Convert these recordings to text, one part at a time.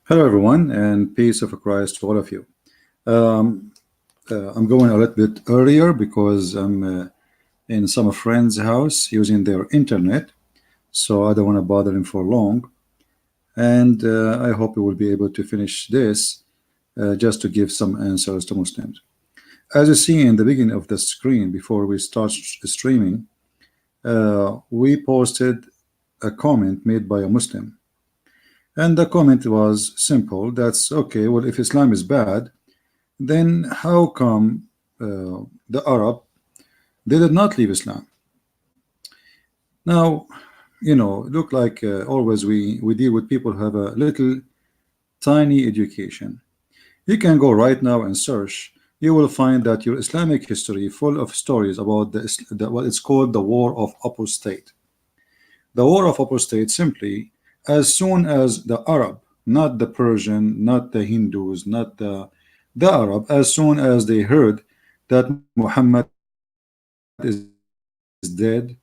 Hello, everyone, and peace of Christ to all of you. Um, I'm going a little bit earlier because I'm in some friend's house using their internet, so I don't want to bother him for long. And I hope we will be able to finish this just to give some answers to Muslims. As you see in the beginning of the screen, before we start streaming, we posted a comment made by a Muslim. And the comment was simple. That's okay. Well, if Islam is bad, then how come the Arab they did not leave Islam? Now, look like always we deal with people who have a little tiny education. You can go right now and search. You will find that your Islamic history full of stories about what it's called the War of Apostate. The War of Apostate simply, as soon as the Arab, not the Persian, not the Hindus, not the Arab, as soon as they heard that Muhammad is dead,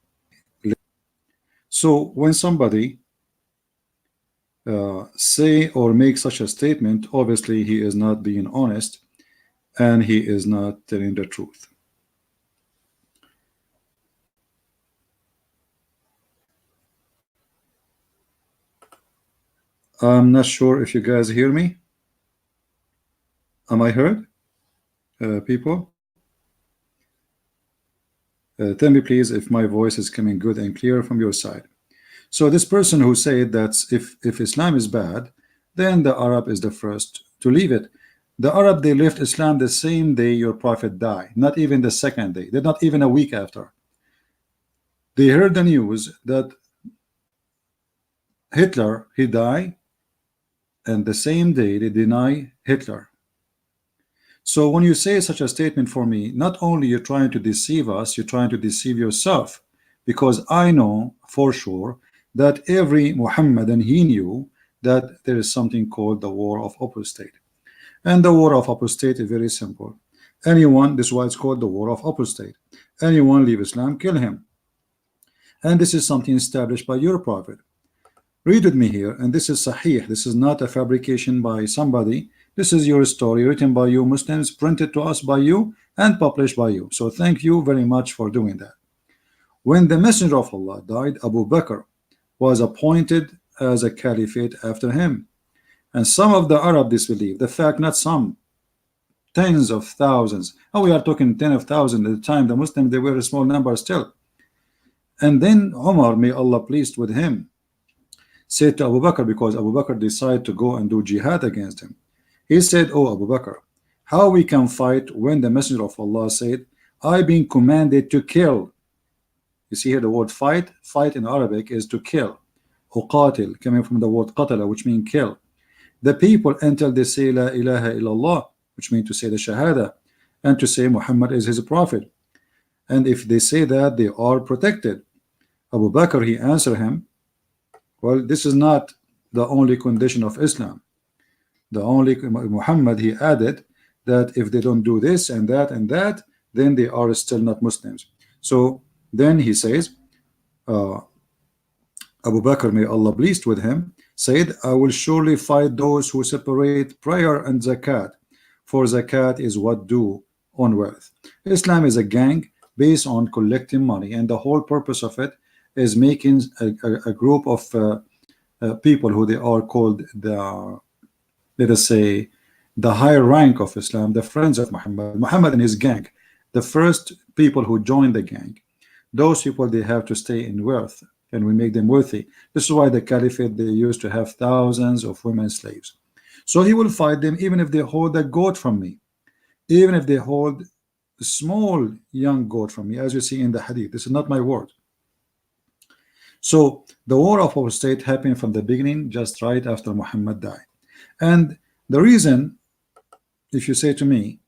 they so when somebody say or make such a statement, obviously he is not being honest and he is not telling the truth. I'm not sure if you guys hear me. Am I heard, people? Tell me please if my voice is coming good and clear from your side. So this person who said that if Islam is bad, then the Arab is the first to leave it. The Arab, they left Islam the same day your prophet died, not even the second day. They're not even a week after. They heard the news that Hitler, he died, and the same day they deny Hitler. So when you say such a statement for me, not only you're trying to deceive us, you're trying to deceive yourself, because I know for sure that every Muhammadan, he knew that there is something called the war of apostate. And the war of apostate is very simple. Anyone, this is why it's called the war of apostate. Anyone leave Islam, kill him. And this is something established by your prophet. Read with me here, and this is Sahih. This is not a fabrication by somebody. This is your story written by you Muslims, printed to us by you, and published by you. So thank you very much for doing that. When the Messenger of Allah died, Abu Bakr was appointed as a caliphate after him. And some of the Arab disbelieved. The fact, not some, tens of thousands. And we are talking tens of thousands at the time. The Muslims, they were a small number still. And then Umar, may Allah pleased with him, said to Abu Bakr, because Abu Bakr decided to go and do jihad against him. He said, "Oh Abu Bakr, how we can fight when the Messenger of Allah said, I've been commanded to kill." You see here the word fight. Fight in Arabic is to kill. Uqatil, coming from the word qatala, which means kill. The people until they say La ilaha illallah, which means to say the Shahada, and to say Muhammad is his prophet. And if they say that, they are protected. Abu Bakr, he answered him, well, this is not the only condition of Islam. The only Muhammad, he added that if they don't do this and that, then they are still not Muslims. So then he says, Abu Bakr, may Allah pleased with him, said, I will surely fight those who separate prayer and zakat, for zakat is what due on wealth. Islam is a gang based on collecting money, and the whole purpose of it is making a group of people who they are called the, let us say, the higher rank of Islam, the friends of Muhammad and his gang, the first people who join the gang. Those people, they have to stay in wealth, and we make them worthy. This is why the caliphate, they used to have thousands of women slaves. So he will fight them even if they hold a goat from me, even if they hold a small young goat from me, as you see in the hadith. This is not my word. So the war of apostate happened from the beginning, just right after Muhammad died. And the reason, if you say to me,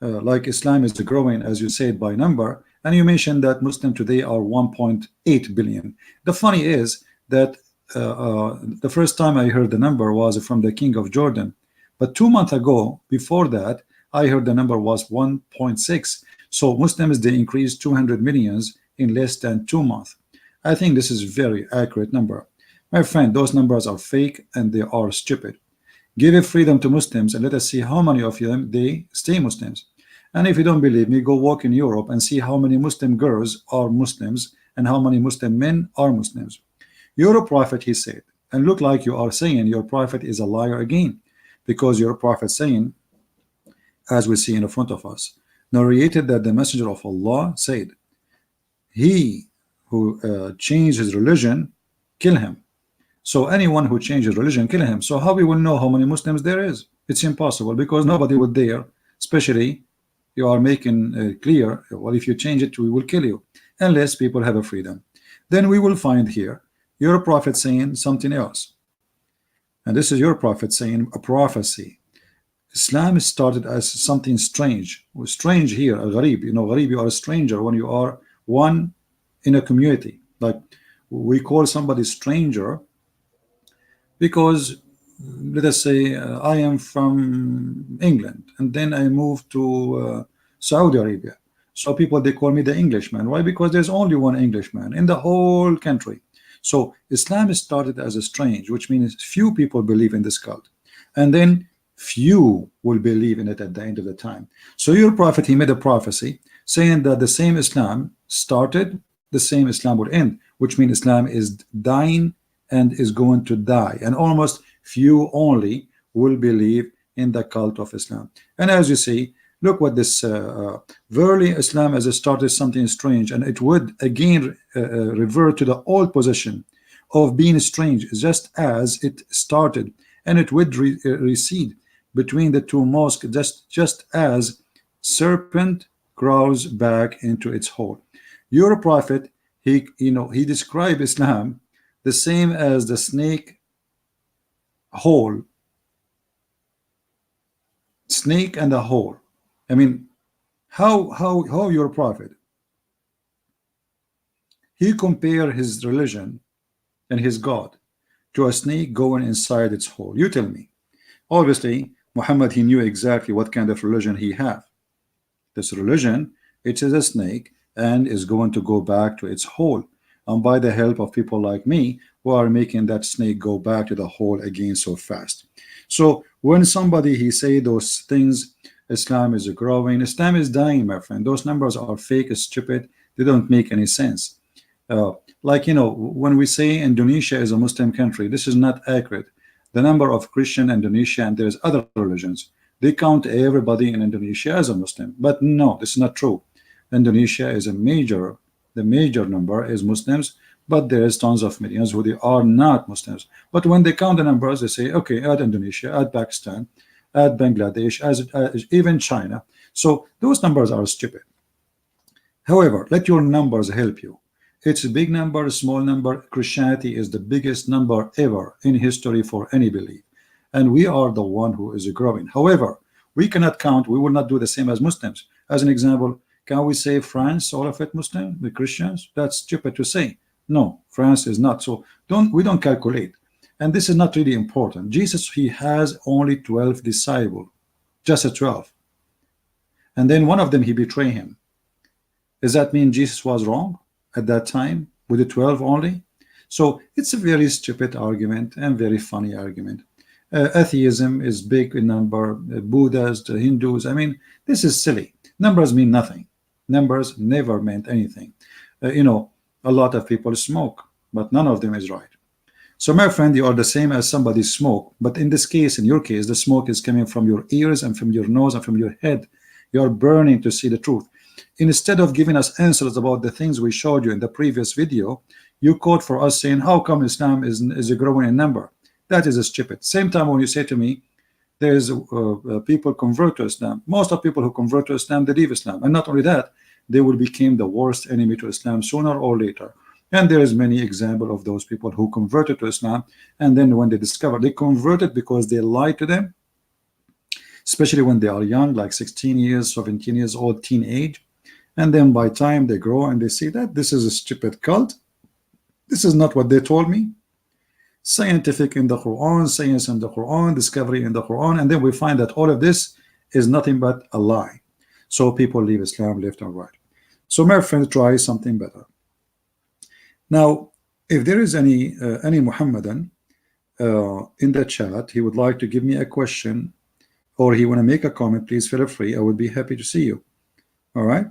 like Islam is growing, as you said, by number, and you mentioned that Muslims today are 1.8 billion. The funny is that the first time I heard the number was from the King of Jordan, but 2 months ago, before that, I heard the number was 1.6. So Muslims, they increased 200 millions in less than 2 months. I think this is very accurate number. My friend, those numbers are fake and they are stupid. Give a freedom to Muslims and let us see how many of them they stay Muslims. And if you don't believe me, go walk in Europe and see how many Muslim girls are Muslims and how many Muslim men are Muslims. You're a prophet, he said, and look like you are saying your prophet is a liar again, because your prophet saying, as we see in front of us, narrated that the messenger of Allah said, he who changed his religion, kill him. So anyone who changes religion, kill him. So how we will know how many Muslims there is? It's impossible, because nobody would dare, especially you are making clear, well, if you change it, we will kill you, unless people have a freedom. Then we will find here your prophet saying something else. And this is your prophet saying a prophecy. Islam started as something strange. Strange here, a gharib. You know, gharib, you are a stranger when you are one in a community. Like we call somebody stranger because, let us say, I am from England and then I moved to Saudi Arabia. So people, they call me the Englishman. Why? Because there's only one Englishman in the whole country. So Islam started as a strange, which means few people believe in this cult, and then few will believe in it at the end of the time. So your prophet, he made a prophecy saying that the same Islam started, the same Islam would end, which means Islam is dying and is going to die, and almost few only will believe in the cult of Islam. And as you see, look what this verily Islam as it started something strange, and it would again revert to the old position of being strange, just as it started, and it would recede between the two mosques, just as serpent crawls back into its hole. Your prophet, he described Islam the same as the snake hole, snake and a hole. I mean, how your prophet, he compared his religion and his God to a snake going inside its hole. You tell me. Obviously Muhammad, he knew exactly what kind of religion he had. This religion, it is a snake and is going to go back to its hole, and by the help of people like me who are making that snake go back to the hole again so fast. So when somebody he say those things, Islam is growing, Islam is dying, my friend, those numbers are fake, stupid, they don't make any sense. Like, you know, when we say Indonesia is a Muslim country, this is not accurate. The number of Christian Indonesia, and there's other religions, they count everybody in Indonesia as a Muslim, but no, this is not true. Indonesia is the major number is Muslims, but there is tons of millions who they are not Muslims. But when they count the numbers, they say, okay, add Indonesia, add Pakistan, add Bangladesh, as even China. So those numbers are stupid. However, let your numbers help you. It's a big number, small number. Christianity is the biggest number ever in history for any belief, and we are the one who is growing. However, we cannot count, we will not do the same as Muslims. As an example, can we say France, all of it Muslim, the Christians? That's stupid to say. No, France is not. So we don't calculate, and this is not really important. Jesus, he has only 12 disciples, just a 12, and then one of them he betrayed him. Does that mean Jesus was wrong at that time with the 12 only? So it's a very stupid argument and very funny argument. Atheism is big in number, Buddhists, the Hindus, I mean, this is silly. Numbers mean nothing. Numbers never meant anything. You know, a lot of people smoke, but none of them is right. So my friend, you are the same as somebody smoke, but in this case, in your case, the smoke is coming from your ears and from your nose and from your head. You are burning to see the truth. Instead of giving us answers about the things we showed you in the previous video, you quote for us saying, how come Islam is growing in number? That is stupid. Same time when you say to me, there's people convert to Islam. Most of people who convert to Islam, they leave Islam. And not only that, they will become the worst enemy to Islam sooner or later. And there is many examples of those people who converted to Islam, and then when they discover they converted because they lied to them, especially when they are young, like 16 years, 17 years old, teenage. And then by time they grow and they see that this is a stupid cult, this is not what they told me. Scientific in the Quran, science in the Quran, discovery in the Quran, and then we find that all of this is nothing but a lie. So people leave Islam left and right. So my friend, try something better. Now, if there is any Muhammadan in the chat. He would like to give me a question, or he want to make a comment. Please feel free. I would be happy to see you. All right.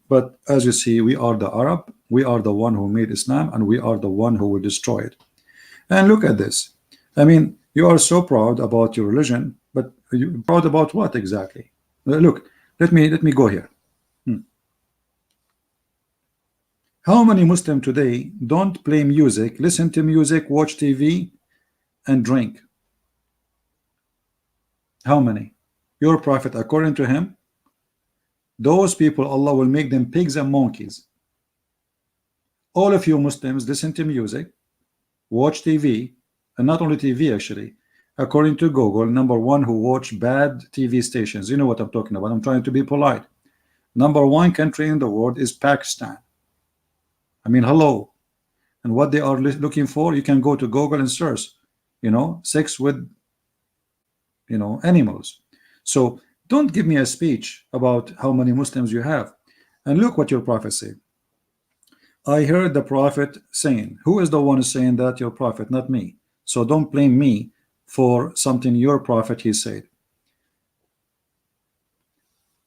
But as you see, we are the Arab. We are the one who made Islam, and we are the one who will destroy it. And look at this. I mean, you are so proud about your religion, but you proud about what exactly? Look, let me go here. How many Muslims today don't play music, listen to music, watch TV, and drink? How many? Your prophet, according to him, those people, Allah will make them pigs and monkeys. All of you Muslims listen to music, watch TV, and not only TV actually. According to Google, #1 who watch bad TV stations. You know what I'm talking about. I'm trying to be polite. #1 country in the world is Pakistan. I mean, hello. And what they are looking for, you can go to Google and search, you know, sex with, you know, animals. So don't give me a speech about how many Muslims you have. And look what your prophet said. I heard the prophet saying. Who is the one saying that? Your prophet, not me. So don't blame me for something your prophet he said.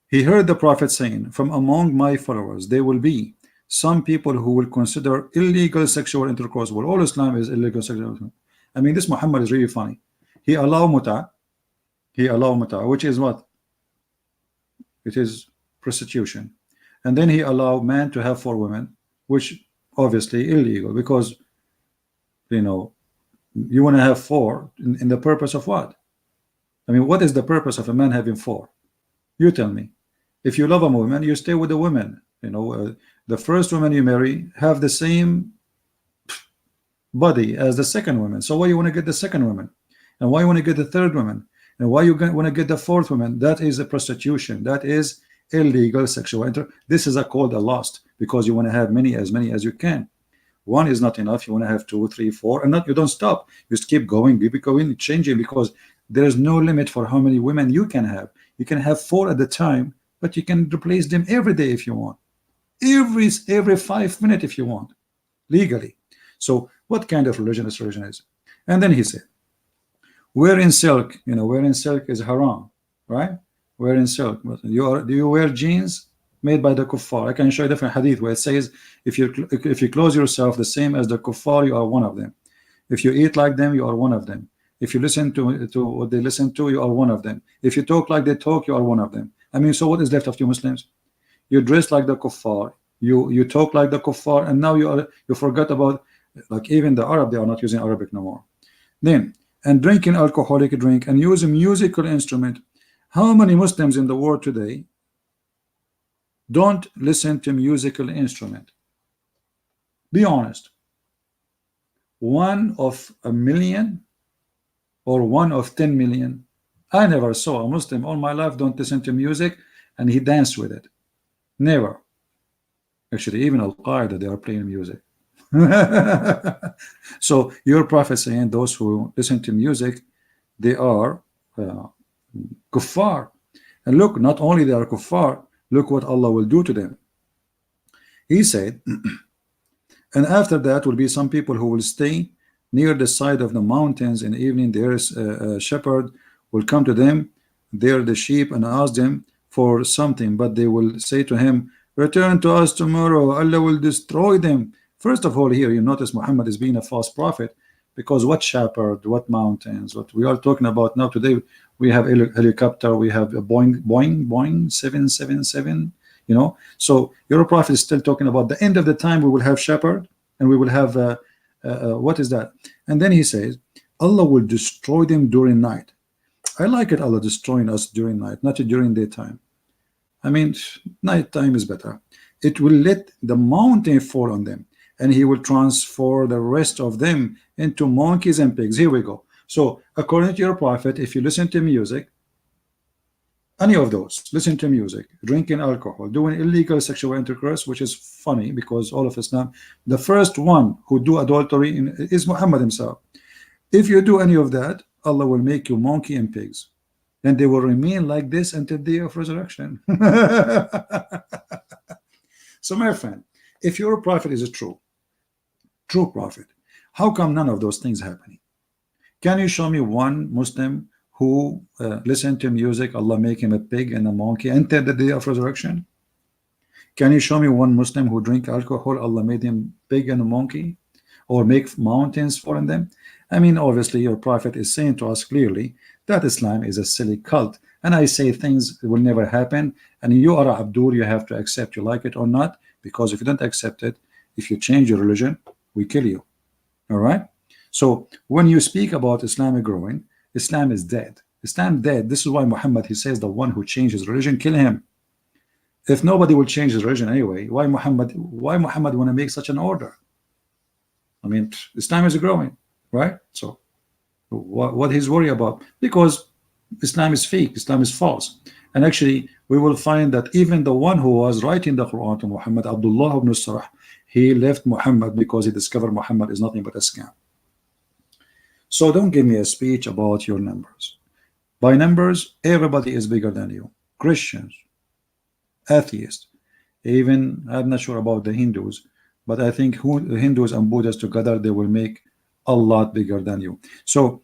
He heard the prophet saying, from among my followers there will be some people who will consider illegal sexual intercourse. Well, all Islam is illegal sexual intercourse. I mean, this Muhammad is really funny. He allow muta. He allow muta, which is what? It is prostitution. And then he allow man to have 4 women, which obviously illegal, because, you know, you want to have 4 in the purpose of what? I mean, what is the purpose of a man having 4? You tell me. If you love a woman, you stay with the woman. You know, the first woman you marry have the same body as the second woman. So why you want to get the second woman? And why you want to get the third woman? And why you want to get the 4th woman? That is a prostitution. That is illegal sexual intercourse. This is called a lust, because you want to have as many as you can. 1 is not enough. You want to have 2, 3, 4, and not, you don't stop. You just keep going, changing, because there is no limit for how many women you can have. You can have 4 at the time, but you can replace them every day if you want. Every 5 minutes if you want, legally. So what kind of religion this religion is? And then he said, wearing silk, you know, wearing silk is haram, right? Wearing silk. Do you wear jeans made by the kuffar? I can show you different hadith where it says, if you close yourself the same as the kuffar, you are one of them. If you eat like them, you are one of them. If you listen to what they listen to, you are one of them. If you talk like they talk, you are one of them. I mean, so what is left of you Muslims? You dress like the kuffar, you talk like the kuffar, and now you forgot about, like, even the Arab, they are not using Arabic no more. Then, and drinking alcoholic drink and using musical instrument. How many Muslims in the world today don't listen to musical instrument? Be honest. 1 of a million or 1 of 10 million? I never saw a Muslim all my life don't listen to music and he danced with it. Never. Actually, even Al-Qaeda, they are playing music. So your prophet saying those who listen to music, they are kuffar. And look, not only they are kuffar, look what Allah will do to them. He said, and after that will be some people who will stay near the side of the mountains in the evening. There is a shepherd will come to them, there the sheep, and ask them for something, but they will say to him, return to us tomorrow, Allah will destroy them. First of all, here you notice Muhammad is being a false prophet, because what shepherd, what mountains, what we are talking about now today, we have a helicopter, we have a Boeing 777, you know. So your prophet is still talking about the end of the time we will have shepherd, and we will have what is that? And then he says, Allah will destroy them during night. I like it, Allah destroying us during night, not during daytime. I mean, nighttime is better. It will let the mountain fall on them, and he will transform the rest of them into monkeys and pigs. Here we go. So according to your prophet, if you listen to music, any of those, listen to music, drinking alcohol, doing illegal sexual intercourse, which is funny because all of Islam, the first one who do adultery is Muhammad himself. If you do any of that, Allah will make you monkey and pigs, and they will remain like this until the day of resurrection. So my friend, if your prophet is a true prophet, how come none of those things happening? Can you show me one Muslim who listened to music, Allah make him a pig and a monkey until the day of resurrection? Can you show me one Muslim who drink alcohol, Allah made him pig and a monkey, or make mountains fall in them? I mean, obviously your prophet is saying to us clearly that Islam is a silly cult, and I say things will never happen, and you are Abdur, you have to accept, you like it or not, because if you don't accept it, if you change your religion, we kill you. All right? So when you speak about Islam growing, Islam is dead. Islam dead. This is why Muhammad, he says, the one who changes religion, kill him. If nobody will change his religion anyway, why Muhammad want to make such an order? I mean, Islam is growing, right? So what he's worried about? Because Islam is fake, Islam is false. And actually, we will find that even the one who was writing the Quran to Muhammad, Abdullah ibn Sarah, he left Muhammad because he discovered Muhammad is nothing but a scam. So don't give me a speech about your numbers. By numbers, everybody is bigger than you. Christians, atheists, even I'm not sure about the Hindus, but I think the Hindus and Buddhists together, they will make a lot bigger than you. So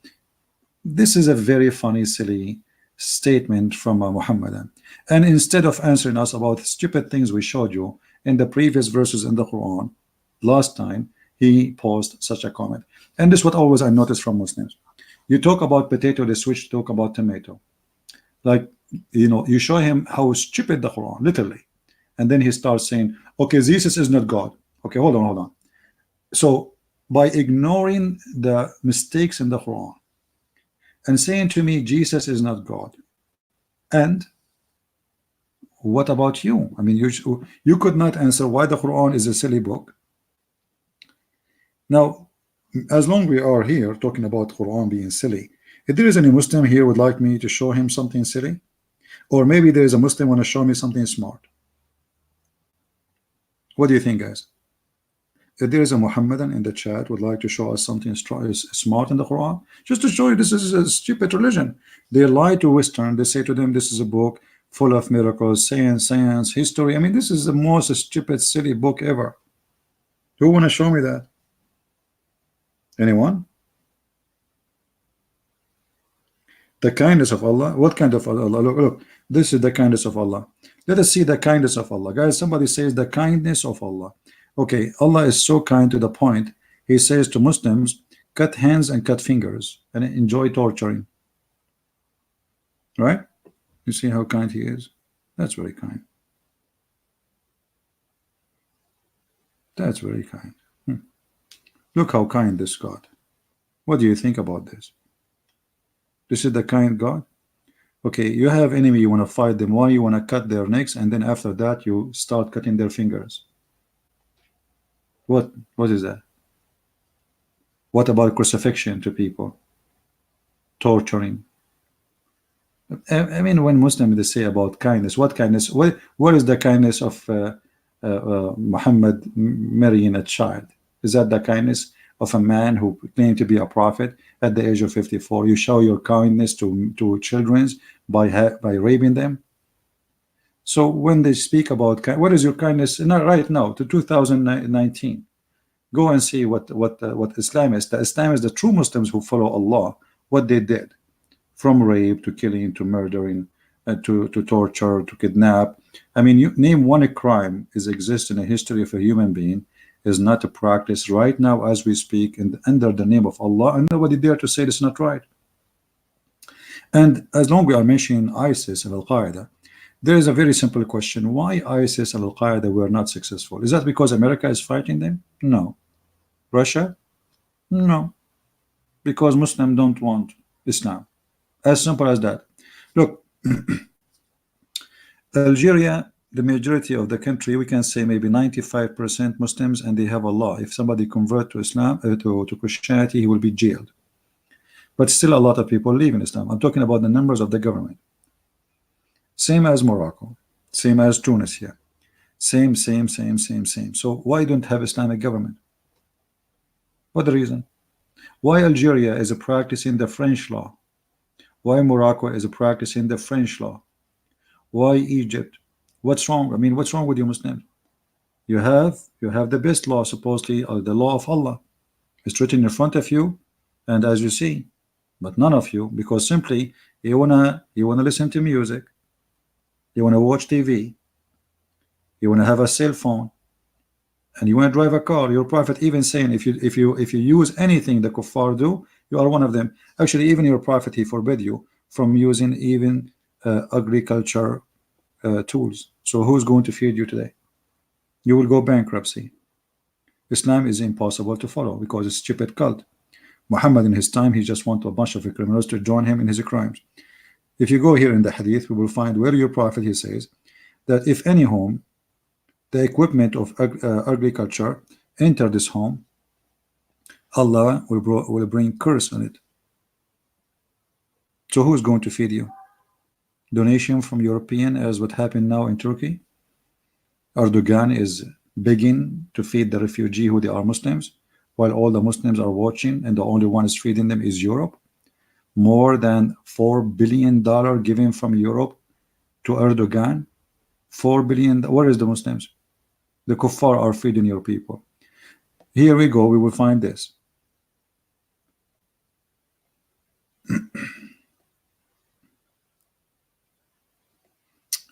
this is a very funny, silly statement from a Muhammadan. And instead of answering us about stupid things we showed you in the previous verses in the Quran last time, he posed such a comment. And this is what always I notice from Muslims. You talk about potato, they switch to talk about tomato. Like, you know, you show him how stupid the Quran, literally, and then he starts saying, okay, Jesus is not God. Okay, hold on. So by ignoring the mistakes in the Quran and saying to me Jesus is not God, and what about you? I mean, you could not answer why the Quran is a silly book. Now, as long we are here talking about Quran being silly, if there is any Muslim here would like me to show him something silly, or maybe there is a Muslim want to show me something smart. What do you think, guys? If there is a Muhammadan in the chat would like to show us something smart in the Quran, just to show you this is a stupid religion. They lie to Western. They say to them this is a book full of miracles, science, history. I mean, this is the most stupid, silly book ever. Who want to show me that? Anyone? The kindness of Allah. What kind of Allah? Look, this is the kindness of Allah. Let us see the kindness of Allah. Guys, somebody says the kindness of Allah. Okay, Allah is so kind to the point he says to Muslims, cut hands and cut fingers and enjoy torturing. Right? You see how kind he is? That's very kind. That's very kind. Look how kind this God. What do you think about this? This is the kind God. Okay, you have enemy, you want to fight them. Why you want to cut their necks, and then after that you start cutting their fingers? What is that? What about crucifixion to people? Torturing. I mean, when Muslims they say about kindness, what kindness? What is the kindness of Muhammad marrying a child? Is that the kindness of a man who claimed to be a prophet at the age of 54? You show your kindness to children by raping them. So when they speak about what is your kindness? Not right now to 2019. Go and see what Islam is. The Islam is the true Muslims who follow Allah. What they did, from rape to killing to murdering, to torture to kidnap. I mean, you name one crime is exists in the history of a human being is not a practice right now as we speak under the name of Allah, and nobody dare to say it's not right. And as long as we are mentioning ISIS and Al-Qaeda, there is a very simple question: why ISIS and Al-Qaeda were not successful? Is that because America is fighting them? No. Russia? No. Because Muslims don't want Islam. As simple as that. Look, Algeria, the majority of the country, we can say maybe 95% Muslims, and they have a law. If somebody convert to Islam, to Christianity, he will be jailed. But still a lot of people live in Islam. I'm talking about the numbers of the government. Same as Morocco, same as Tunisia, same. So why don't have Islamic government? What the reason? Why Algeria is practicing the French law? Why Morocco is practicing the French law? Why Egypt? What's wrong? I mean, what's wrong with you Muslims? You have the best law, supposedly, or the law of Allah. It's written in front of you, and as you see, but none of you, because simply you wanna listen to music, you wanna watch TV, you wanna have a cell phone, and you wanna drive a car. Your prophet even saying if you use anything the kuffar do, you are one of them. Actually, even your prophet, he forbid you from using even agriculture tools. So who's going to feed you today? You will go bankruptcy. Islam is impossible to follow because it's stupid cult. Muhammad in his time, he just wanted a bunch of criminals to join him in his crimes. If you go here in the hadith, we will find where your prophet, he says that if any home, the equipment of agriculture enter this home, Allah will bring curse on it. So who's going to feed you? Donation from European, as what happened now in Turkey? Erdogan is begging to feed the refugee who they are Muslims, while all the Muslims are watching, and the only one is feeding them is Europe. More than $4 billion given from Europe to Erdogan. $4 billion. Where is the Muslims? The kuffar are feeding your people. Here we go. We will find this.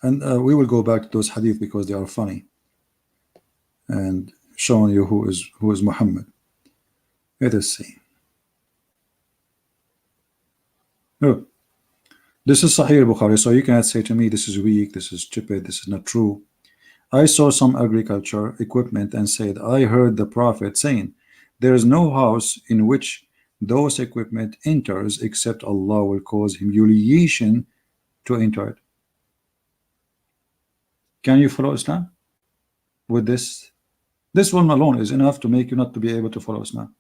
And we will go back to those hadith because they are funny and showing you who is Muhammad. Let us see. Look, this is Sahih Bukhari, so you cannot say to me this is weak, this is stupid, this is not true. I saw some agriculture equipment and said, I heard the Prophet saying, there is no house in which those equipment enters except Allah will cause humiliation to enter it. Can you follow Islam with this? This one alone is enough to make you not to be able to follow Islam.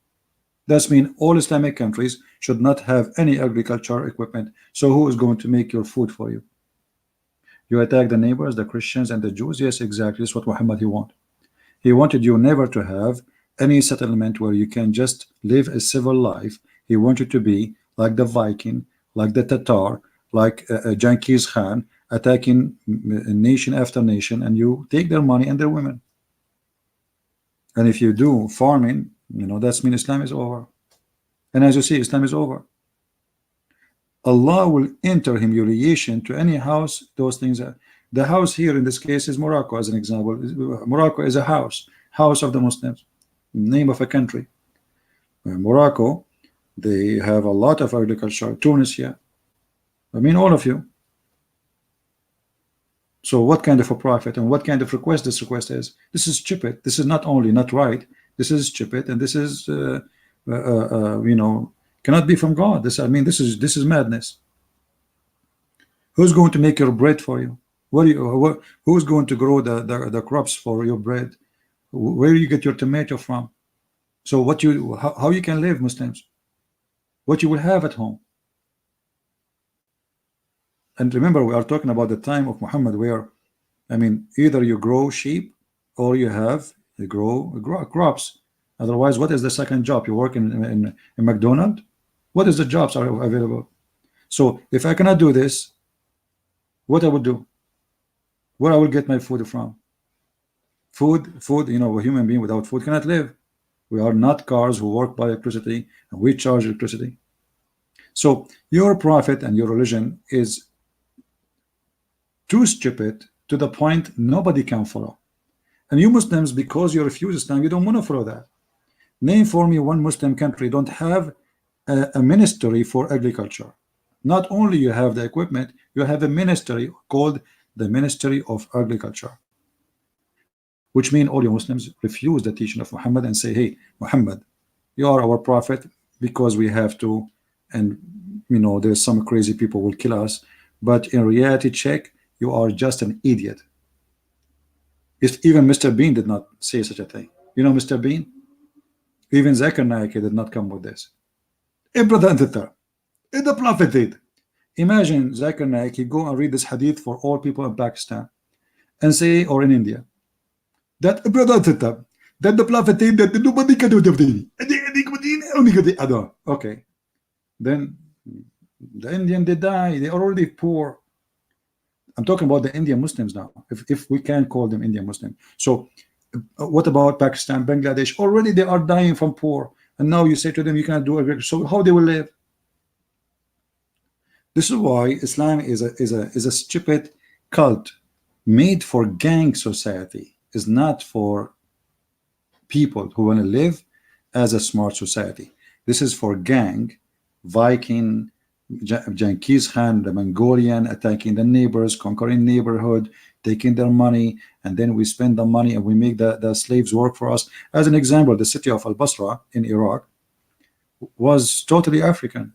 That means all Islamic countries should not have any agriculture equipment. So who is going to make your food for you? You attack the neighbors, the Christians and the Jews. Yes, exactly. That's what Muhammad he wanted. He wanted you never to have any settlement where you can just live a civil life. He wanted to be like the Viking, like the Tatar, like Genghis Khan, attacking nation after nation, and you take their money and their women. And if you do farming, you know, that's mean Islam is over. And as you see, Islam is over. Allah will enter humiliation to any house. Those things are, the house here in this case is Morocco, as an example. Morocco is a house of the Muslims, name of a country. Morocco, they have a lot of agriculture. Tunisia, I mean all of you. So what kind of a prophet and what kind of request this request is? This is stupid. This is not only not right, this is stupid, and this is you know, cannot be from God. This, I mean, this is madness. Who's going to make your bread for you? Who's going to grow the crops for your bread? Where do you get your tomato from? So how you can live, Muslims? What you will have at home? And remember, we are talking about the time of Muhammad, where, I mean, either you grow sheep or you grow crops. Otherwise, what is the second job? You work in McDonald's? What is the jobs are available? So if I cannot do this, what I would do? Where I will get my food from? Food, you know, a human being without food cannot live. We are not cars who work by electricity, and we charge electricity. So your prophet and your religion is too stupid to the point nobody can follow. And you Muslims, because you refuse Islam, you don't want to follow that. Name for me one Muslim country don't have a ministry for agriculture. Not only you have the equipment, you have a ministry called the Ministry of Agriculture, which means all you Muslims refuse the teaching of Muhammad and say, hey, Muhammad, you are our prophet because we have to, and you know, there's some crazy people will kill us, but in reality check, you are just an idiot. If even Mr. Bean did not say such a thing. You know Mr. Bean? Even Zakir Naik did not come with this. Brother and sister, the Prophet did. Imagine Zakir Naik, he go and read this hadith for all people in Pakistan and say, or in India, that brother and sister, that the Prophet did, that nobody can do the okay. Then the Indian, they die, they are already poor. I'm talking about the Indian Muslims now, if we can call them Indian Muslim. So what about Pakistan, Bangladesh? Already they are dying from poor, and now you say to them you cannot do agriculture. So how they will live? This is why Islam is a stupid cult made for gang society, is not for people who want to live as a smart society. This is for gang, Viking, Genghis Khan, the Mongolian, attacking the neighbors, conquering neighborhood, taking their money, and then we spend the money and we make the slaves work for us. As an example, the city of Al-Basra in Iraq was totally African.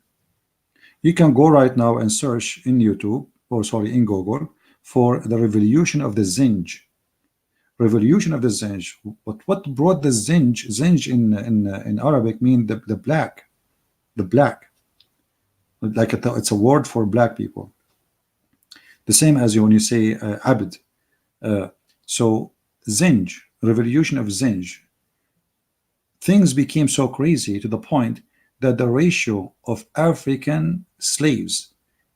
You can go right now and search in YouTube, or sorry, in Google, for the revolution of the Zinj. Revolution of the Zinj. What brought the Zinj? Zinj in Arabic mean the black, the black. Like it's a word for black people. The same as when you say Abd. So Zinj, revolution of Zinj. Things became so crazy to the point that the ratio of African slaves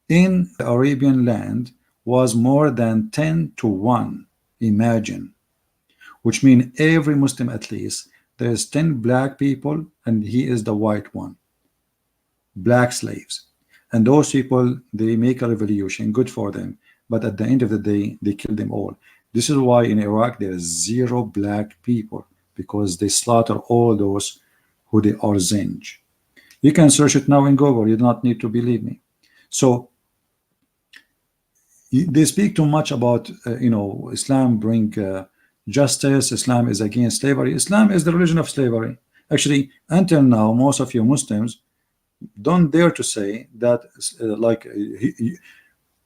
in the Arabian land was more than 10 to 1. Imagine. Which means every Muslim at least, there's 10 black people and he is the white one. Black slaves. And those people, they make a revolution, good for them. But at the end of the day, they kill them all. This is why in Iraq there is 0 black people, because they slaughter all those who they are Zinj. You can search it now in Google. You do not need to believe me. So they speak too much about Islam bring justice. Islam is against slavery. Islam is the religion of slavery. Actually, until now, most of you Muslims don't dare to say that.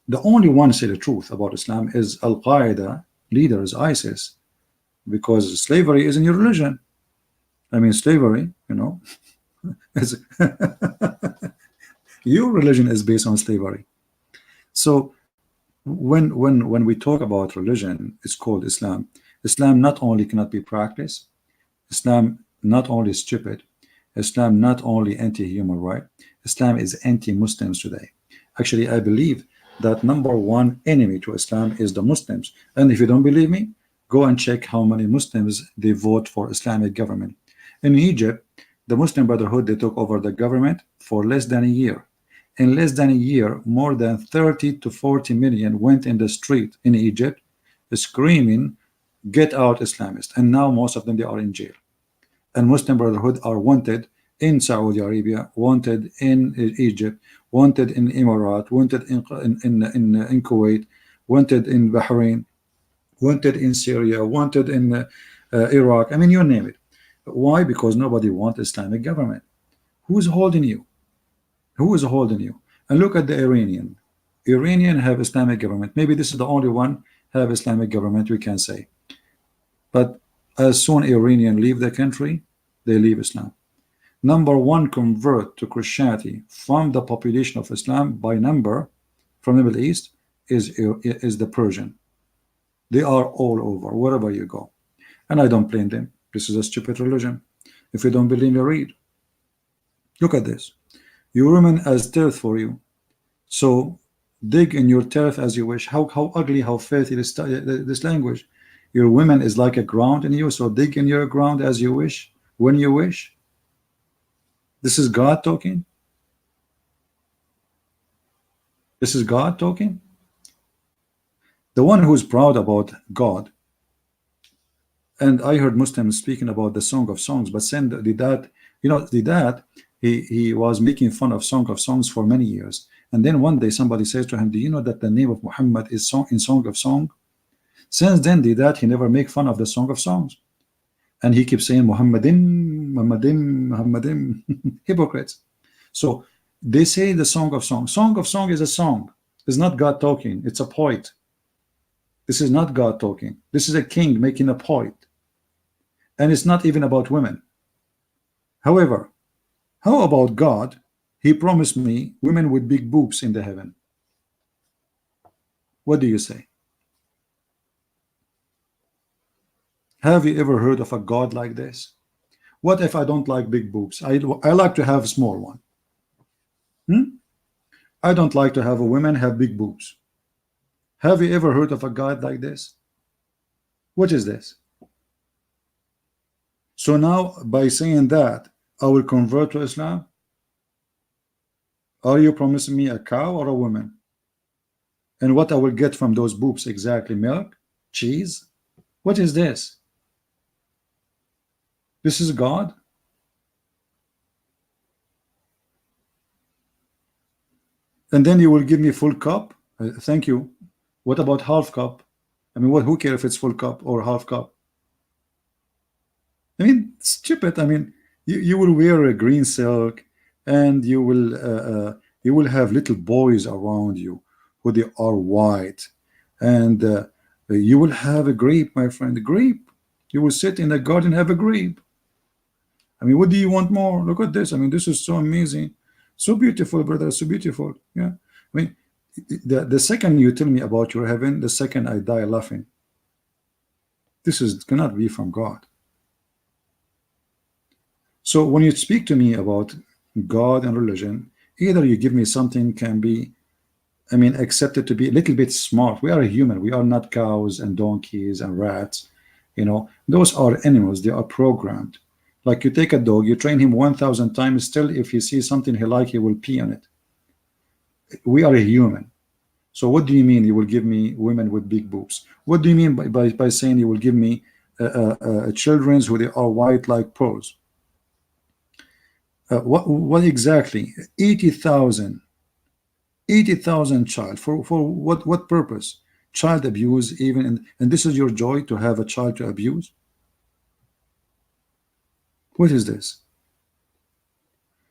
The only one say the truth about Islam is Al-Qaeda leaders, ISIS, because slavery isn't your religion. I mean, slavery, is your religion is based on slavery. So when we talk about religion, it's called Islam. Islam not only cannot be practiced, Islam not only stupid, Islam not only anti-human right, Islam is anti-Muslims today. Actually, I believe that #1 enemy to Islam is the Muslims. And if you don't believe me, go and check how many Muslims they vote for Islamic government. In Egypt, the Muslim Brotherhood, they took over the government for less than a year. In less than a year, more than 30 to 40 million went in the street in Egypt screaming, get out Islamists. And now most of them, they are in jail. And Muslim Brotherhood are wanted in Saudi Arabia, wanted in Egypt, wanted in Emirates, wanted in Kuwait, wanted in Bahrain, wanted in Syria, wanted in Iraq. I mean, you name it. Why? Because nobody wants Islamic government. Who's holding you? Who is holding you? And look at the Iranian. Iranian have Islamic government. Maybe this is the only one have Islamic government, we can say. But as soon Iranian leave the country, they leave Islam. #1 convert to Christianity from the population of Islam by number from the Middle East is the Persian. They are all over, wherever you go. And I don't blame them. This is a stupid religion. If you don't believe me, read. Look at this. Your women as turf for you. So dig in your turf as you wish. How ugly, how filthy this language. Your women is like a ground in you, so dig in your ground as you wish, when you wish. This is God talking. This is God talking. The one who's proud about God. And I heard Muslims speaking about the Song of Songs, but he was making fun of Song of Songs for many years. And then one day somebody says to him, do you know that the name of Muhammad is in Song of Song? Since then, he never make fun of the Song of Songs. And he keeps saying Muhammadin, Muhammadin, Muhammadin. Hypocrites. So they say the Song of Song. Song of Song is a song. It's not God talking. It's a poet. This is not God talking. This is a king making a poet. And it's not even about women. However, how about God? He promised me women with big boobs in the heaven. What do you say? Have you ever heard of a God like this? What if I don't like big boobs? I like to have a small one. I don't like to have a woman have big boobs. Have you ever heard of a God like this? What is this? So now by saying that I will convert to Islam, Are you promising me a cow or a woman? And what I will get from those boobs exactly? Milk? Cheese? What is this? This is God? And then you will give me full cup? Thank you. What about half cup? I mean, who cares if it's full cup or half cup? I mean, stupid. I mean, you will wear a green silk, and you will have little boys around you who they are white, and you will have a grape, my friend, a grape. You will sit in a garden, have a grape. I mean, what do you want more? Look at this. I mean, this is so amazing, so beautiful, brother, so beautiful. Yeah. I mean, the second you tell me about your heaven, the second I die laughing. This is cannot be from God. So when you speak to me about God and religion, either you give me something can be, I mean, accepted to be a little bit smart. We are a human. We are not cows and donkeys and rats. You know, those are animals. They are programmed. Like you take a dog, you train him 1,000 times. Still, if he sees something he like, he will pee on it. We are a human. So what do you mean you will give me women with big boobs? What do you mean by saying you will give me children who they are white like pearls? What exactly? 80,000 child for what purpose? Child abuse, even, and this is your joy to have a child to abuse? What is this?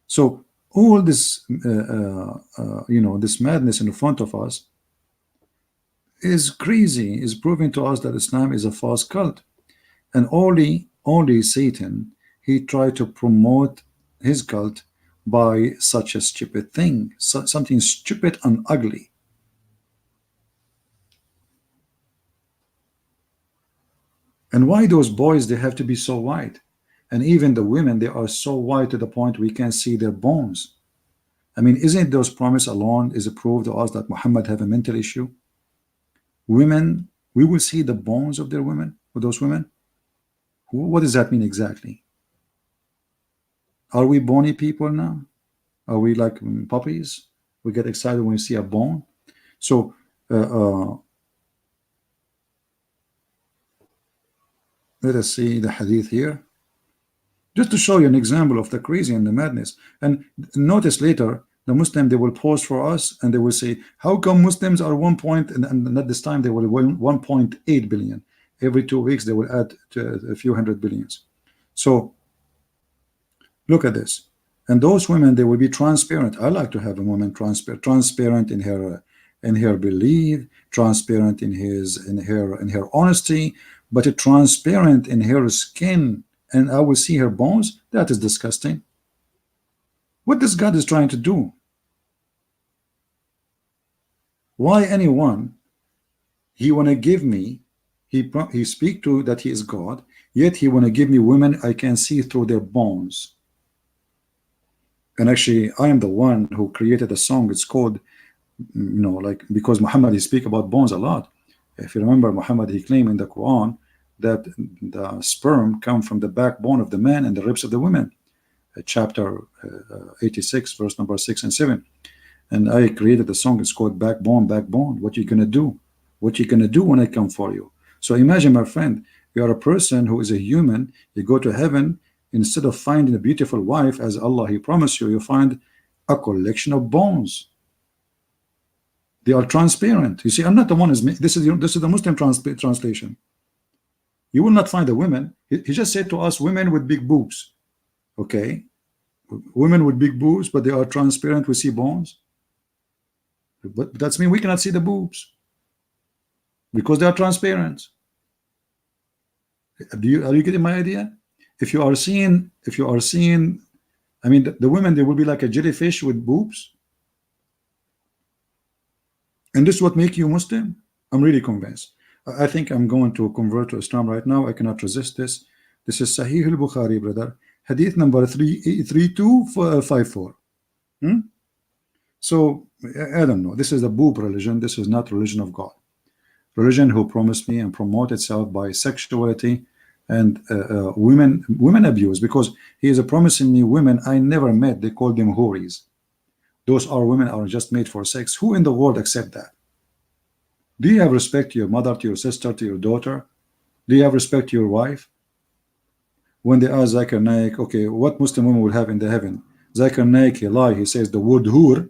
So all this you know, this madness in front of us is crazy, is proving to us that Islam is a false cult, and only Satan, he tried to promote his cult by such a stupid thing, something stupid and ugly. And why those boys, they have to be so white? And even the women, they are so white to the point we can see their bones. I mean, isn't those promise alone is a proof to us that Muhammad have a mental issue? Women, we will see the bones of their women, of those women. What does that mean exactly? Are we bony people now? Are we like puppies? We get excited when we see a bone. So let us see the hadith here, just to show you an example of the crazy and the madness. And notice later, the Muslim, they will pause for us and they will say, how come Muslims are 1 point, and at this time they will 1.8 billion. Every 2 weeks they will add to a few hundred billions. So look at this. And those women, they will be transparent. I like to have a woman transparent in her belief, transparent in her honesty, but transparent in her skin, and I will see her bones. That is disgusting. What this God is trying to do? Why anyone he want to give me? He speak to that he is God, yet he want to give me women I can see through their bones. And actually, I am the one who created a song. It's called, you know, like, because Muhammad, he speak about bones a lot. If you remember, Muhammad, he claimed in the Quran that the sperm come from the backbone of the man and the ribs of the women. Chapter 86, verse number 6 and 7. And I created the song. It's called Backbone, Backbone. What you gonna do? What you gonna do when I come for you? So imagine, my friend, you are a person who is a human. You go to heaven. Instead of finding a beautiful wife, as Allah he promised you, you find a collection of bones. They are transparent. You see, I'm not the one. This is the Muslim translation. You will not find the women. He just said to us, women with big boobs. Okay, women with big boobs, but they are transparent. We see bones. But that's mean we cannot see the boobs because they are transparent. Are you getting my idea? If you are seeing, I mean, the women, they will be like a jellyfish with boobs. And this is what make you Muslim? I'm really convinced. I think I'm going to convert to Islam right now. I cannot resist this. This is Sahih al-Bukhari, brother. Hadith number 3254. So, I don't know. This is the boob religion. This is not religion of God. Religion who promised me and promote itself by sexuality and women abuse, because he is promising me women I never met. They call them houris. those are women are just made for sex. Who in the world accept that? Do you have respect to your mother, to your sister, to your daughter? Do you have respect to your wife? When they ask Zakir Naik, okay, what Muslim woman will have in the heaven? Zakir Naik, he lie, he says the word hur.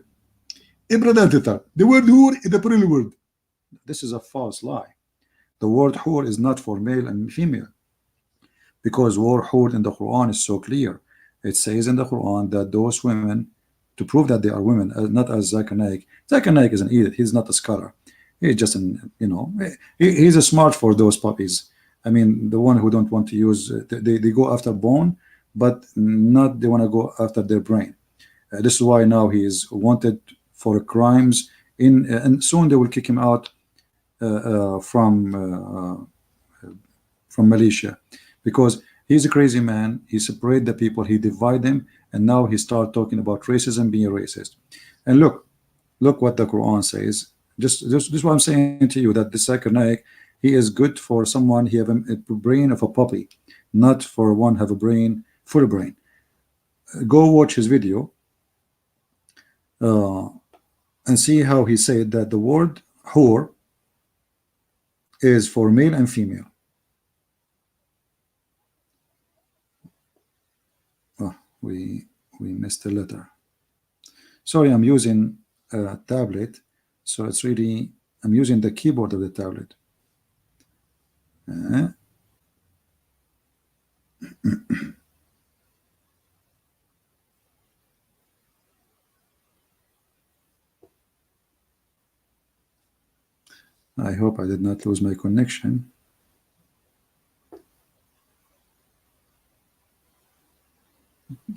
The word hur is the plural word. This is a false lie. The word hur is not for male and female, because word hur in the Quran is so clear. It says in the Quran that those women, to prove that they are women, not as Zakir Naik. Zakir Naik is an idiot. He's not a scholar. He's just an, he's a smart for those puppies. I mean, the one who don't want to use, they go after bone, but not they want to go after their brain. This is why now he is wanted for crimes and soon they will kick him out from Malaysia, because he's a crazy man. He separate the people, he divide them, and now he start talking about racism, being racist. And look what the Quran says. Just what I'm saying to you, that the Zakir Naik, he is good for someone he have a brain of a puppy, not for one have a brain, full brain. Go watch his video and see how he said that the word whore is for male and female. Oh, we missed a letter. Sorry, I'm using a tablet, so it's really, I'm using the keyboard of the tablet. I hope I did not lose my connection.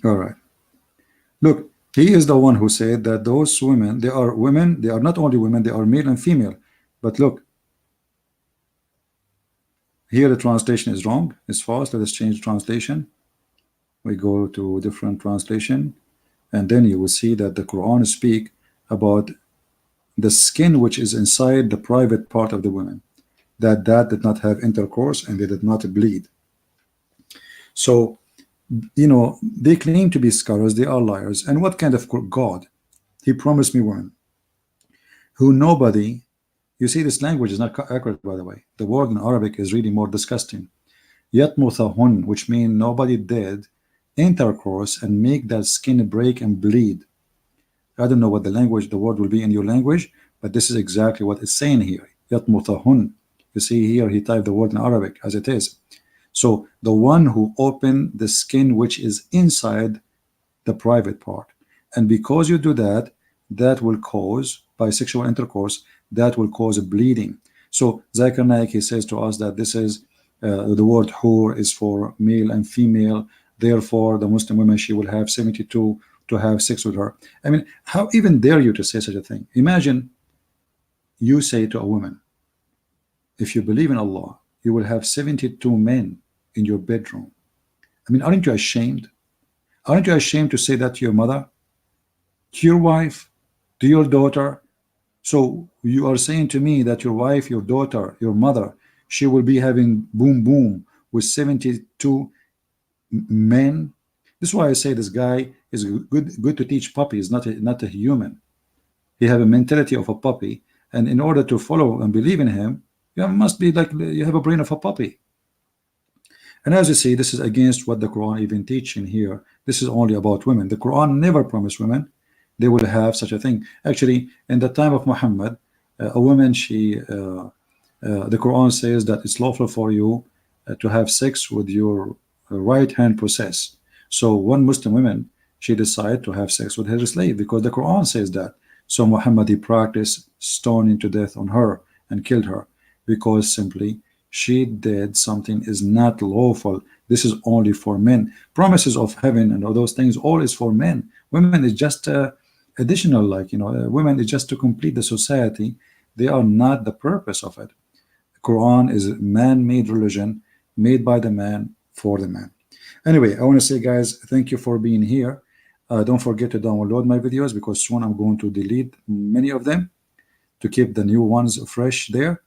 All right. Look, he is the one who said that those women, they are women, they are not only women, they are male and female. But look, here the translation is wrong, it's false. Let us change translation. We go to different translation, and then you will see that the Quran speak about the skin which is inside the private part of the women, that did not have intercourse and they did not bleed. So, they claim to be scholars, they are liars. And what kind of God? He promised me women who nobody, you see, this language is not accurate, by the way. The word in Arabic is really more disgusting. Yatmuthahun, which means nobody did intercourse and make that skin break and bleed. I don't know what the word will be in your language, but this is exactly what it's saying here. Yatmuthahun. You see here, he typed the word in Arabic as it is. So the one who opened the skin which is inside the private part. And because you do that, that will cause, by sexual intercourse, that will cause a bleeding. So Zakir Naik, he says to us that this is the word hur is for male and female. Therefore, the Muslim woman, she will have 72 to have sex with her. I mean, how even dare you to say such a thing? Imagine you say to a woman, if you believe in Allah, you will have 72 men in your bedroom. I mean, aren't you ashamed? Aren't you ashamed to say that to your mother, to your wife, to your daughter? So you are saying to me that your wife, your daughter, your mother, she will be having boom boom with 72 men? This is why I say this guy is good to teach puppies, not a human. He have a mentality of a puppy, and in order to follow and believe in him, you must be like you have a brain of a puppy. And as you see, this is against what the Quran even teaching here. This is only about women. The Quran never promised women they will have such a thing. Actually, in the time of Muhammad, a woman, the Quran says that it's lawful for you to have sex with your right hand possess. So one Muslim woman, she decided to have sex with her slave because the Quran says that. So Muhammad, he practiced stoning to death on her and killed her because simply she did something is not lawful. This is only for men. Promises of heaven and all those things, all is for men. Women is just additional, women is just to complete the society. They are not the purpose of it. The Quran is a man-made religion made by the man for the man. Anyway, I want to say, guys, thank you for being here. Don't forget to download my videos because soon I'm going to delete many of them to keep the new ones fresh there.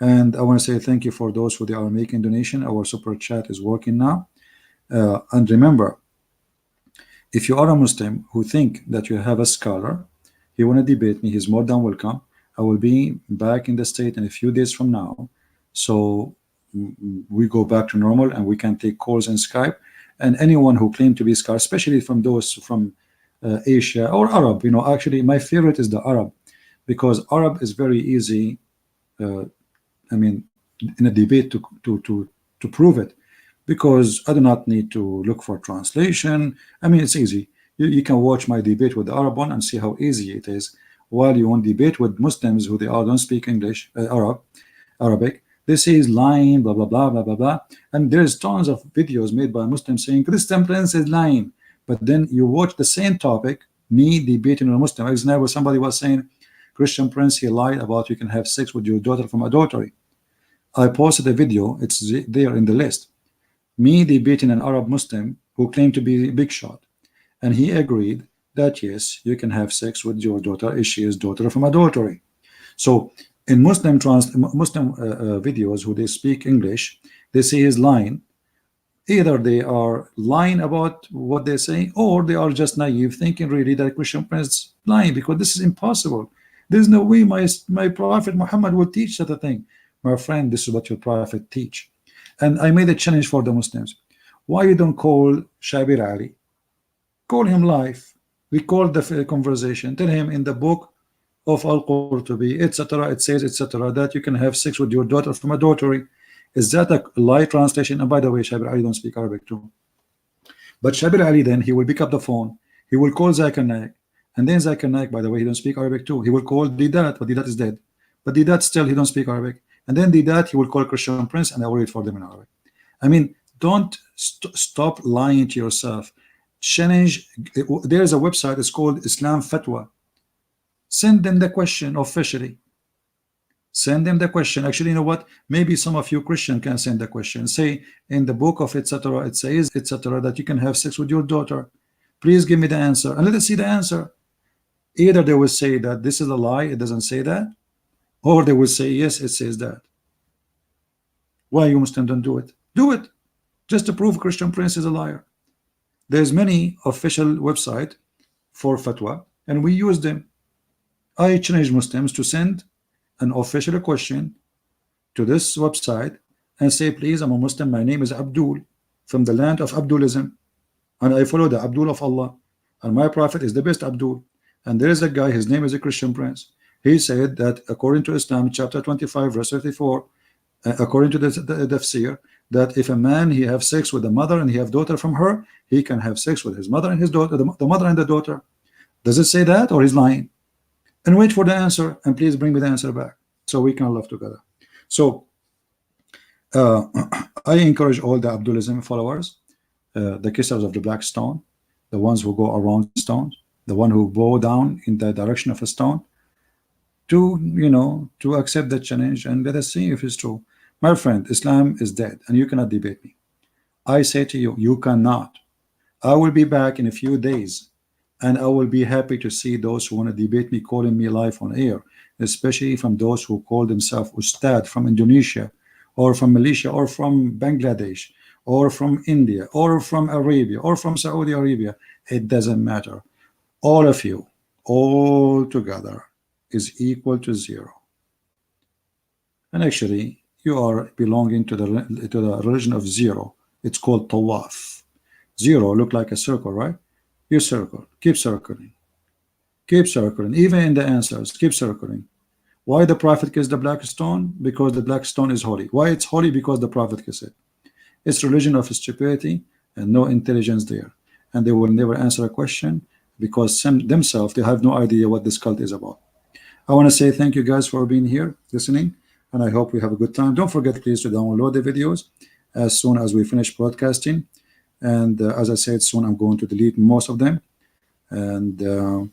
And I want to say thank you for those who they are making donation. Our super chat is working now. And remember, If you are a Muslim who think that you have a scholar, he want to debate me, he's more than welcome. I will be back in the state in a few days from now, so we go back to normal and we can take calls in Skype. And anyone who claim to be scholar, especially from those from Asia or Arab, actually my favorite is the Arab, because Arab is very easy. I mean, in a debate to prove it, because I do not need to look for translation. I mean, it's easy. You can watch my debate with the Arab one and see how easy it is. While you want debate with Muslims who don't speak English, Arabic, they say he's lying, blah blah blah blah blah blah, and there's tons of videos made by Muslims saying Christian Prince is lying. But then you watch the same topic, me debating with a Muslim. For example, somebody was saying Christian Prince, he lied about you can have sex with your daughter from adultery. I posted a video, it's there in the list, me debating an Arab Muslim who claimed to be a big shot, and he agreed that yes, you can have sex with your daughter if she is daughter from adultery. So in Muslim videos who they speak English, they say he's lying. Either they are lying about what they say, or they are just naive, thinking really that Christian Prince is lying, because this is impossible. There's no way my Prophet Muhammad would teach such a thing. My friend, this is what your Prophet teach. And I made a challenge for the Muslims. Why you don't call Shabir Ali? Call him live. We call the conversation. Tell him in the book of Al-Qurtubi, etc., it says, etc., that you can have sex with your daughter from adultery. Is that a lie translation? And by the way, Shabir Ali don't speak Arabic too. But Shabir Ali, then he will pick up the phone. He will call Zakir Naik. And then Zakir Naik, by the way, he don't speak Arabic too. He will call Didat, but Didat is dead. But Didat still, he don't speak Arabic. And then Didat, he will call Christian Prince, and I will read for them in Arabic. I mean, don't stop lying to yourself. Change. There's a website, it's called Islam Fatwa. Send them the question officially. Send them the question. Actually, you know what? Maybe some of you Christian can send the question. Say in the book of etc. it says etc. that you can have sex with your daughter. Please give me the answer, and let us see the answer. Either they will say that this is a lie, it doesn't say that, or they will say yes, it says that. Why you Muslim don't do it? Do it, just to prove Christian Prince is a liar. There's many official website for fatwa, and we use them. I challenge Muslims to send an official question to this website and say, please, I'm a Muslim, my name is Abdul, from the land of Abdulism, and I follow the Abdul of Allah, and my Prophet is the best Abdul. And there is a guy, his name is a Christian Prince. He said that according to Islam, chapter 25, verse 34, according to the tafsir, that if a man he have sex with a mother and he have daughter from her, he can have sex with his mother and his daughter, the mother and the daughter. Does it say that, or he's lying? And wait for the answer, and please bring me the answer back so we can love together. So I encourage all the Abdulism followers, the kissers of the black stone, the ones who go around stones, the one who bow down in the direction of a stone, to accept the challenge and let us see if it's true. My friend, Islam is dead, and you cannot debate me. I say to you, you cannot. I will be back in a few days, and I will be happy to see those who want to debate me calling me live on air, especially from those who call themselves Ustad from Indonesia, or from Malaysia, or from Bangladesh, or from India, or from Arabia, or from Saudi Arabia. It doesn't matter. All of you, all together, is equal to zero. And actually, you are belonging to the religion of zero. It's called Tawaf. Zero look like a circle, right? You circle, keep circling, even in the answers, keep circling. Why the Prophet kissed the black stone? Because the black stone is holy. Why it's holy? Because the Prophet kissed it. It's religion of stupidity and no intelligence there, and they will never answer a question because themselves they have no idea what this cult is about. I want to say thank you guys for being here listening, and I hope we have a good time. Don't forget please to download the videos as soon as we finish broadcasting, and as I said, soon I'm going to delete most of them, and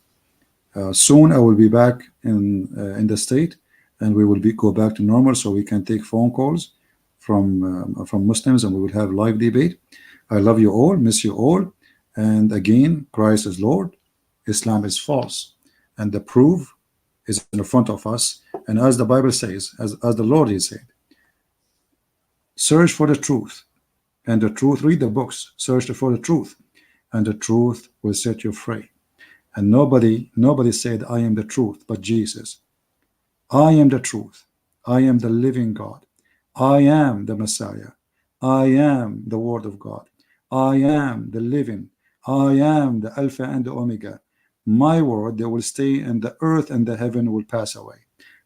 soon I will be back in the state, and we will go back to normal so we can take phone calls from Muslims, and we will have live debate. I love you all, miss you all, and again, Christ is Lord, Islam is false, and the proof is in front of us. And as the Bible says, as the Lord is said, search for the truth, and the truth, read the books, search for the truth, and the truth will set you free. And nobody said, I am the truth, but Jesus. I am the truth. I am the living God. I am the Messiah. I am the Word of God. I am the living. I am the Alpha and the Omega. My word, they will stay, and the earth and the heaven will pass away.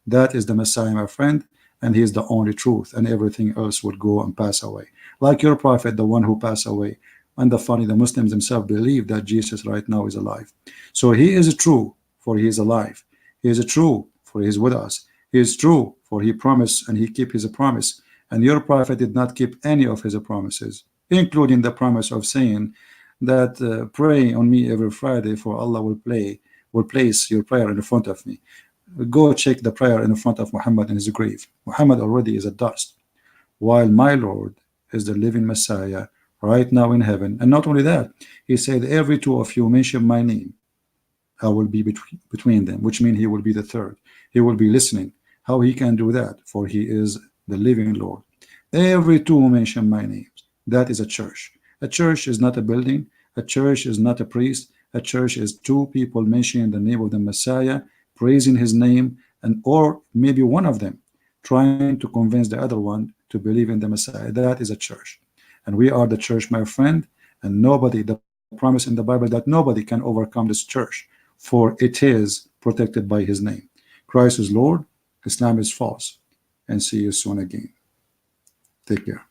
That is the Messiah, my friend, and he is the only truth, and everything else will go and pass away. Like your prophet, the one who passed away. And the Muslims themselves believe that Jesus right now is alive. So he is true, for he is alive. He is true, for he is with us. He is true, for he promised, and he keep his promise. And your prophet did not keep any of his promises, including the promise of saying that pray on me every Friday, for Allah will place your prayer in front of me. Go check the prayer in front of Muhammad in his grave. Muhammad already is a dust, while my Lord is the living Messiah right now in heaven. And not only that, he said, every two of you mention my name, I will be between them, which means he will be the third. He will be listening. How he can do that? For he is the living Lord. Every two mention my name. That is a church. A church is not a building. A church is not a priest. A church is two people mentioning the name of the Messiah, praising his name, and or maybe one of them trying to convince the other one to believe in the Messiah. That is a church. And we are the church, my friend, and nobody, the promise in the Bible that nobody can overcome this church, for it is protected by his name. Christ is Lord, Islam is false. And see you soon again. Take care.